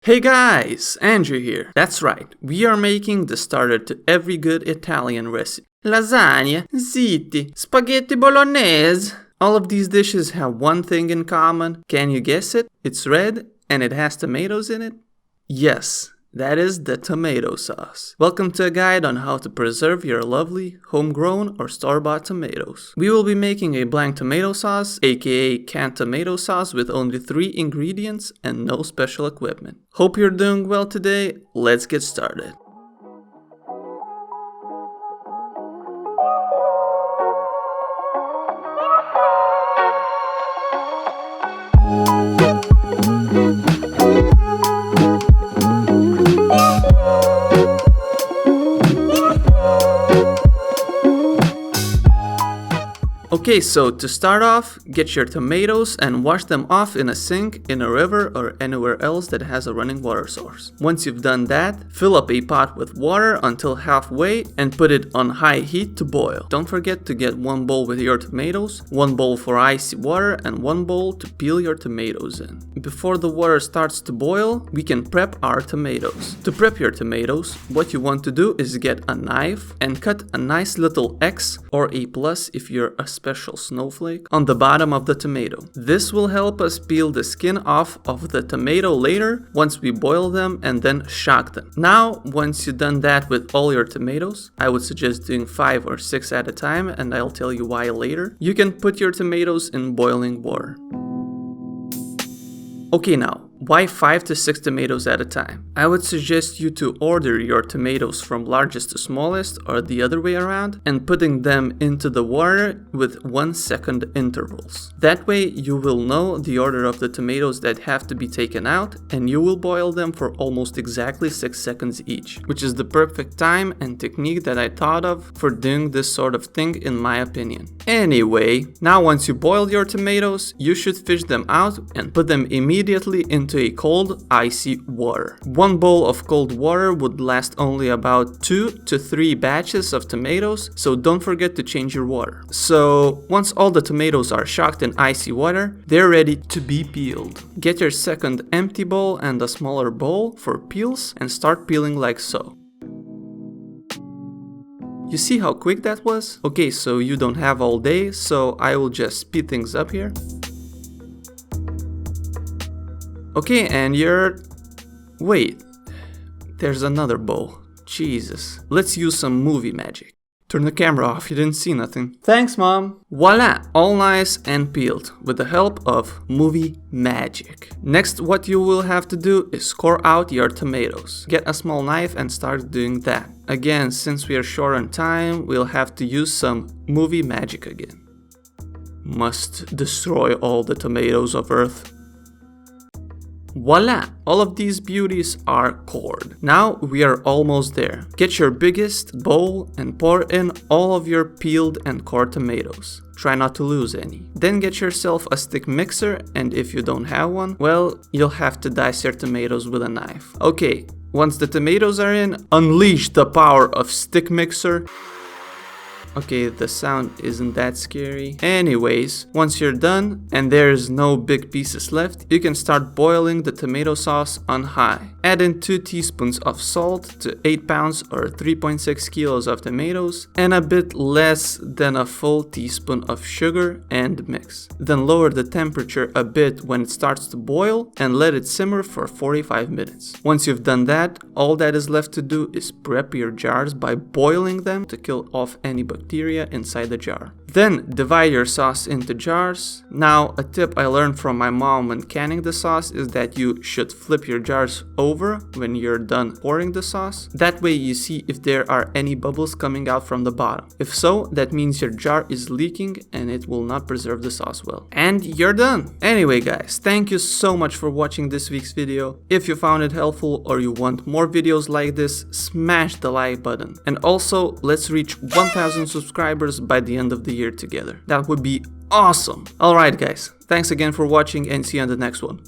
Hey guys, Andrew here. That's right, we are making the starter to every good Italian recipe. Lasagna, Ziti, spaghetti Bolognese. All of these dishes have one thing in common. Can you guess it? It's red and it has tomatoes in it? Yes, that is the tomato sauce. Welcome to a guide on how to preserve your lovely homegrown or store-bought tomatoes. We will be making a blank tomato sauce, aka canned tomato sauce, with only 3 ingredients and no special equipment. Hope you're doing well today. Let's get started. Okay, so to start off, get your tomatoes and wash them off in a sink, in a river, or anywhere else that has a running water source. Once you've done that, fill up a pot with water until halfway and put it on high heat to boil. Don't forget to get 1 bowl with your tomatoes, 1 bowl for icy water, and 1 bowl to peel your tomatoes in. Before the water starts to boil, we can prep our tomatoes. To prep your tomatoes, what you want to do is get a knife and cut a nice little X or a plus if you're a special snowflake on the bottom of the tomato. This will help us peel the skin off of the tomato later once we boil them and then shock them. Now, once you've done that with all your tomatoes, I would suggest doing 5 or 6 at a time, and I'll tell you why later. You can put your tomatoes in boiling water. Okay, now, why 5 to 6 tomatoes at a time? I would suggest you to order your tomatoes from largest to smallest or the other way around and putting them into the water with 1 second intervals. That way you will know the order of the tomatoes that have to be taken out, and you will boil them for almost exactly 6 seconds each, which is the perfect time and technique that I thought of for doing this sort of thing in my opinion. Anyway, now once you boil your tomatoes, you should fish them out and put them immediately into a cold, icy water. 1 bowl of cold water would last only about 2 to 3 batches of tomatoes, so don't forget to change your water. So once all the tomatoes are shocked in icy water, they're ready to be peeled. Get your second empty bowl and a smaller bowl for peels and start peeling like so. You see how quick that was? Okay, so you don't have all day, so I will just speed things up here. Okay, and wait, there's another bowl. Jesus. Let's use some movie magic. Turn the camera off, you didn't see nothing. Thanks, Mom. Voila, all nice and peeled with the help of movie magic. Next, what you will have to do is core out your tomatoes. Get a small knife and start doing that. Again, since we are short on time, we'll have to use some movie magic again. Must destroy all the tomatoes of Earth. Voila! All of these beauties are cored. Now we are almost there. Get your biggest bowl and pour in all of your peeled and cored tomatoes. Try not to lose any. Then get yourself a stick mixer, and if you don't have one, well, you'll have to dice your tomatoes with a knife. Okay, once the tomatoes are in, unleash the power of stick mixer. Okay, the sound isn't that scary. Anyways, once you're done and there's no big pieces left, you can start boiling the tomato sauce on high. Add in 2 teaspoons of salt to 8 pounds or 3.6 kilos of tomatoes and a bit less than a full teaspoon of sugar and mix. Then lower the temperature a bit when it starts to boil and let it simmer for 45 minutes. Once you've done that, all that is left to do is prep your jars by boiling them to kill off any bacteria inside the jar. Then divide your sauce into jars. Now, a tip I learned from my mom when canning the sauce is that you should flip your jars over when you're done pouring the sauce. That way you see if there are any bubbles coming out from the bottom. If so, that means your jar is leaking and it will not preserve the sauce well. And you're done! Anyway guys, thank you so much for watching this week's video. If you found it helpful or you want more videos like this, smash the like button. And also, let's reach 1,000 subscribers by the end of the year together. That would be awesome. Alright guys, thanks again for watching and see you on the next one.